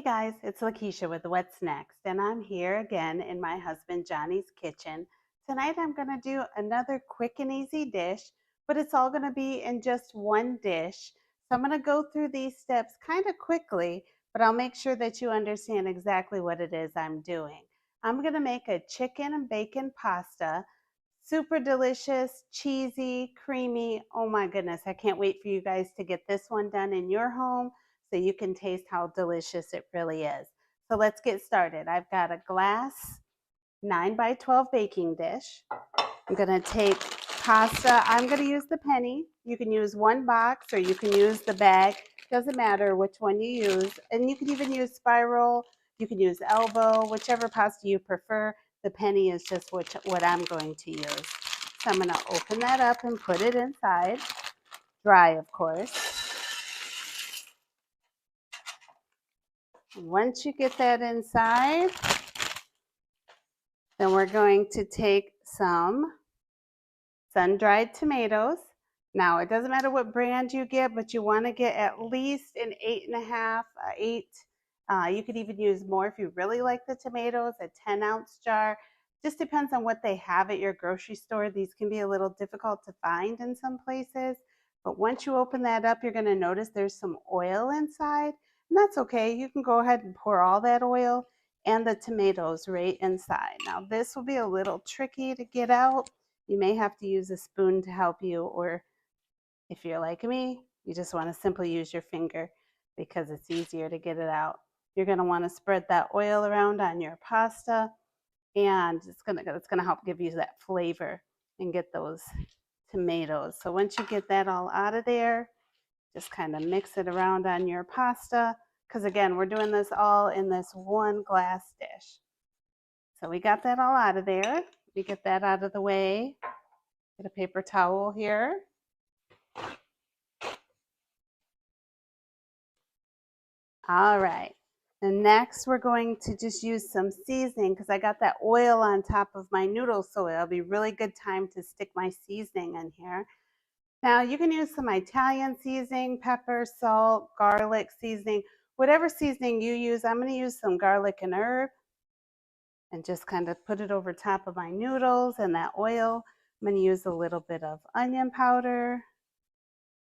guys, it's Lakysha with What's Next, and I'm here again in my husband Johnny's kitchen. Tonight I'm going to do another quick and easy dish, but it's all going to be in just one dish. So I'm going to go through these steps kind of quickly, but I'll make sure that you understand exactly what it is I'm doing. I'm going to make a chicken and bacon pasta. Super delicious, cheesy, creamy. Oh my goodness, I can't wait for you guys to get this one done in your home so you can taste how delicious it really is. So let's get started. I've got a glass 9 by 12 baking dish. I'm going to take pasta. I'm going to use the penny. You can use one box or you can use the bag. Doesn't matter which one you use. And you can even use spiral. You can use elbow, whichever pasta you prefer. The penny is just what I'm going to use. So I'm going to open that up and put it inside. Dry, of course. Once you get that inside, then we're going to take some sun-dried tomatoes. Now, it doesn't matter what brand you get, but you want to get at least an 8.5, 8. You could even use more if you really like the tomatoes, a 10-ounce jar. Just depends on what they have at your grocery store. These can be a little difficult to find in some places. But once you open that up, you're going to notice there's some oil inside. And that's okay. You can go ahead and pour all that oil and the tomatoes right inside. Now, this will be a little tricky to get out. You may have to use a spoon to help you, or if you're like me, you just want to simply use your finger because it's easier to get it out. You're going to want to spread that oil around on your pasta, and it's going to help give you that flavor and get those tomatoes. So once you get that all out of there, just kind of mix it around on your pasta, because again, we're doing this all in this one glass dish. So we got that all out of there. We get that out of the way. Get a paper towel here. All right. And next we're going to just use some seasoning because I got that oil on top of my noodles, so it'll be really good time to stick my seasoning in here. Now you can use some Italian seasoning, pepper, salt, garlic seasoning, whatever seasoning you use. I'm going to use some garlic and herb and just kind of put it over top of my noodles and that oil. I'm going to use a little bit of onion powder.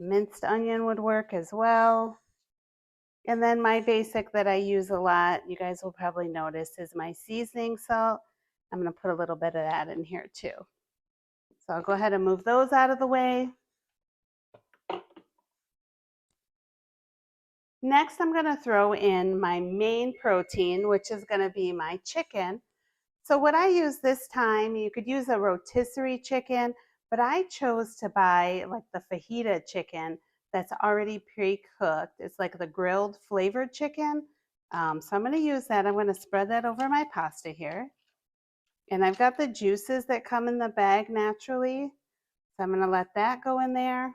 Minced onion would work as well. And then my basic that I use a lot, you guys will probably notice, is my seasoning salt. I'm going to put a little bit of that in here too. So I'll go ahead and move those out of the way. Next, I'm going to throw in my main protein, which is going to be my chicken. So what I use this time, you could use a rotisserie chicken, but I chose to buy like the fajita chicken that's already pre-cooked. It's like the grilled flavored chicken. So I'm going to use that. I'm going to spread that over my pasta here. And I've got the juices that come in the bag naturally. So I'm going to let that go in there.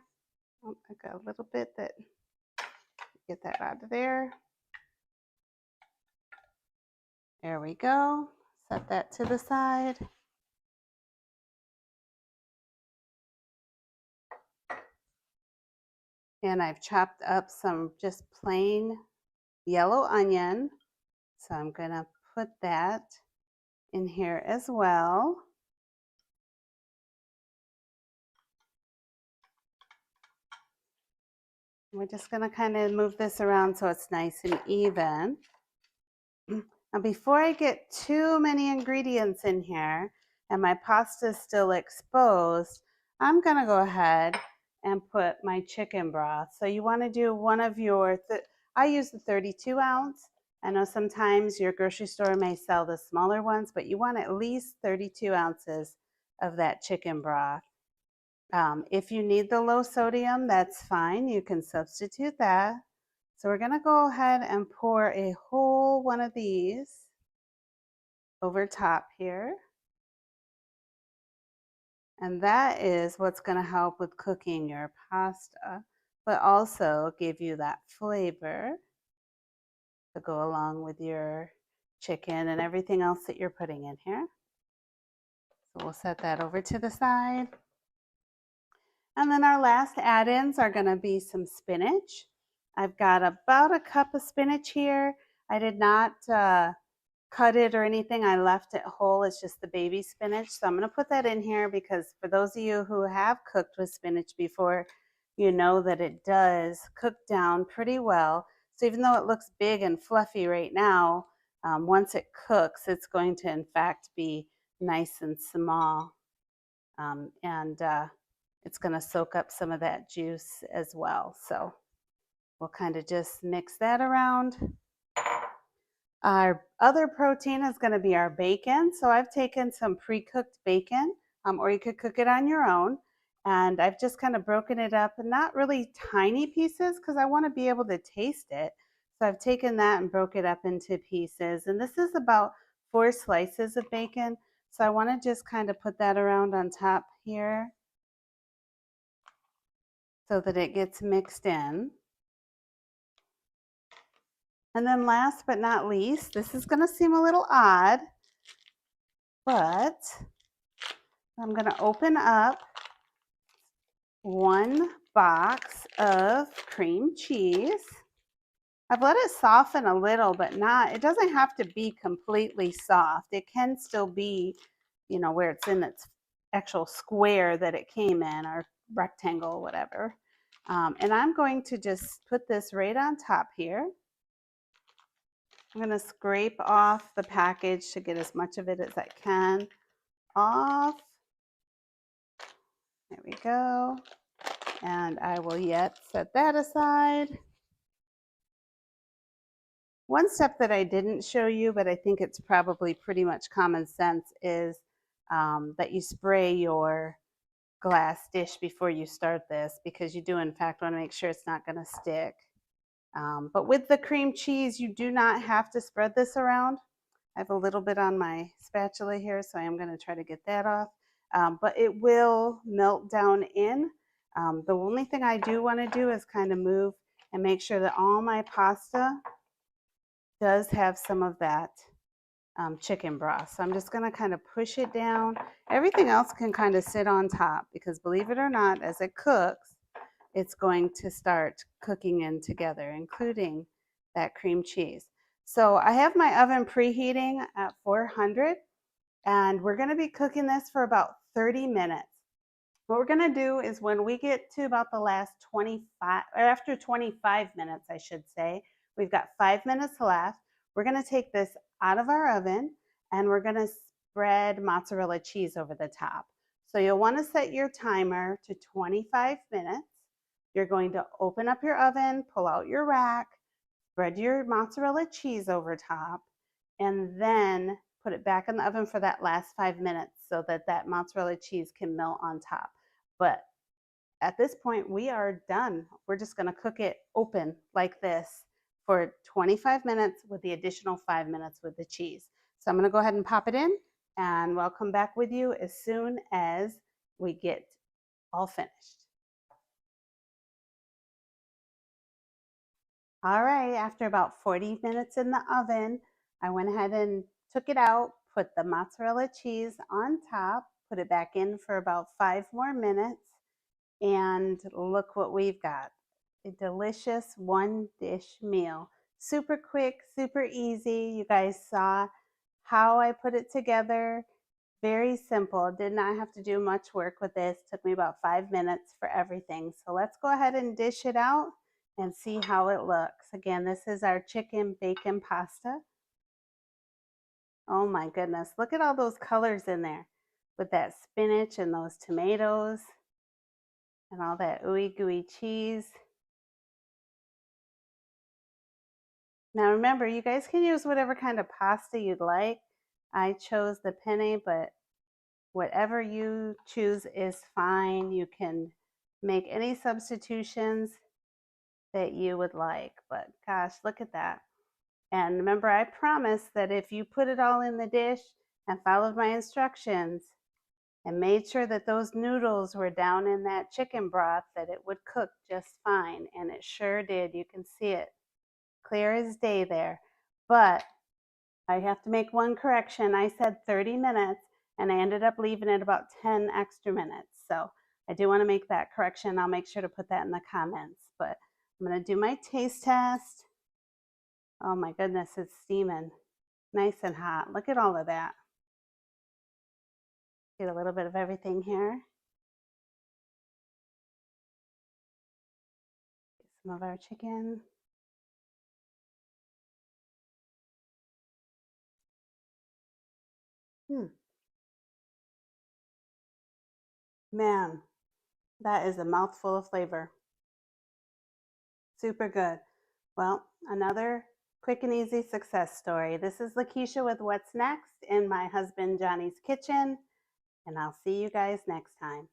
Oh, I got a little bit that, get that out of there. There we go. Set that to the side. And I've chopped up some just plain yellow onion. So I'm going to put that in here as well. We're just going to kind of move this around so it's nice and even. Now before I get too many ingredients in here and my pasta is still exposed, I'm going to go ahead and put my chicken broth. So you want to do one of your, I use the 32 ounce. I know sometimes your grocery store may sell the smaller ones, but you want at least 32 ounces of that chicken broth. If you need the low sodium, that's fine. You can substitute that. So we're going to go ahead and pour a whole one of these over top here. And that is what's going to help with cooking your pasta, but also give you that flavor to go along with your chicken and everything else that you're putting in here. So we'll set that over to the side. And then our last add-ins are going to be some spinach. I've got about a cup of spinach here. I did not cut it or anything. I left it whole. It's just the baby spinach. So I'm going to put that in here because for those of you who have cooked with spinach before, you know that it does cook down pretty well. So even though it looks big and fluffy right now, once it cooks, it's going to in fact be nice and small. And it's going to soak up some of that juice as well. So we'll kind of just mix that around. Our other protein is going to be our bacon. So I've taken some pre-cooked bacon, or you could cook it on your own. And I've just kind of broken it up, and not really tiny pieces because I want to be able to taste it. So I've taken that and broke it up into pieces. And this is about 4 slices of bacon. So I want to just kind of put that around on top here so that it gets mixed in. And then last but not least, this is going to seem a little odd, but I'm going to open up 1 box of cream cheese. I've let it soften a little, but it doesn't have to be completely soft. It can still be, where it's in its actual square that it came in, or rectangle, whatever. And I'm going to just put this right on top here. I'm going to scrape off the package to get as much of it as I can off. There we go. And I will yet set that aside. One step that I didn't show you, but I think it's probably pretty much common sense, is that you spray your glass dish before you start this, because you do in fact want to make sure it's not going to stick. But with the cream cheese, you do not have to spread this around. I have a little bit on my spatula here, so I am going to try to get that off. But it will melt down in. The only thing I do want to do is kind of move and make sure that all my pasta does have some of that chicken broth. So I'm just going to kind of push it down. Everything else can kind of sit on top, because believe it or not, as it cooks, it's going to start cooking in together, including that cream cheese. So I have my oven preheating at 400, and we're going to be cooking this for about 30 minutes. What we're going to do is, when we get to about the last 25, or after 25 minutes, I should say, we've got 5 minutes left. We're going to take this out of our oven, and we're going to spread mozzarella cheese over the top. So you'll want to set your timer to 25 minutes. You're going to open up your oven, pull out your rack, spread your mozzarella cheese over top, and then put it back in the oven for that last 5 minutes so that that mozzarella cheese can melt on top. But at this point, we are done. We're just going to cook it open like this for 25 minutes with the additional 5 minutes with the cheese. So I'm going to go ahead and pop it in, and we'll come back with you as soon as we get all finished. All right, after about 40 minutes in the oven, I went ahead and took it out, put the mozzarella cheese on top, put it back in for about 5 more minutes, and look what we've got. A delicious 1-dish meal. Super quick, super easy. You guys saw how I put it together. Very simple. Did not have to do much work with this. Took me about 5 minutes for everything. So let's go ahead and dish it out and see how it looks. Again, this is our chicken bacon pasta. Oh my goodness, look at all those colors in there with that spinach and those tomatoes and all that ooey gooey cheese. Now remember, you guys can use whatever kind of pasta you'd like. I chose the penne, but whatever you choose is fine. You can make any substitutions that you would like, but gosh, look at that. And remember, I promised that if you put it all in the dish and followed my instructions and made sure that those noodles were down in that chicken broth, that it would cook just fine. And it sure did. You can see it clear as day there. But I have to make one correction. I said 30 minutes, and I ended up leaving it about 10 extra minutes. So I do want to make that correction. I'll make sure to put that in the comments. But I'm going to do my taste test. Oh my goodness, it's steaming. Nice and hot. Look at all of that. Get a little bit of everything here. Get some of our chicken. Man, that is a mouthful of flavor. Super good. Well, another quick and easy success story. This is Lakysha with What's Next in my husband Johnny's kitchen, and I'll see you guys next time.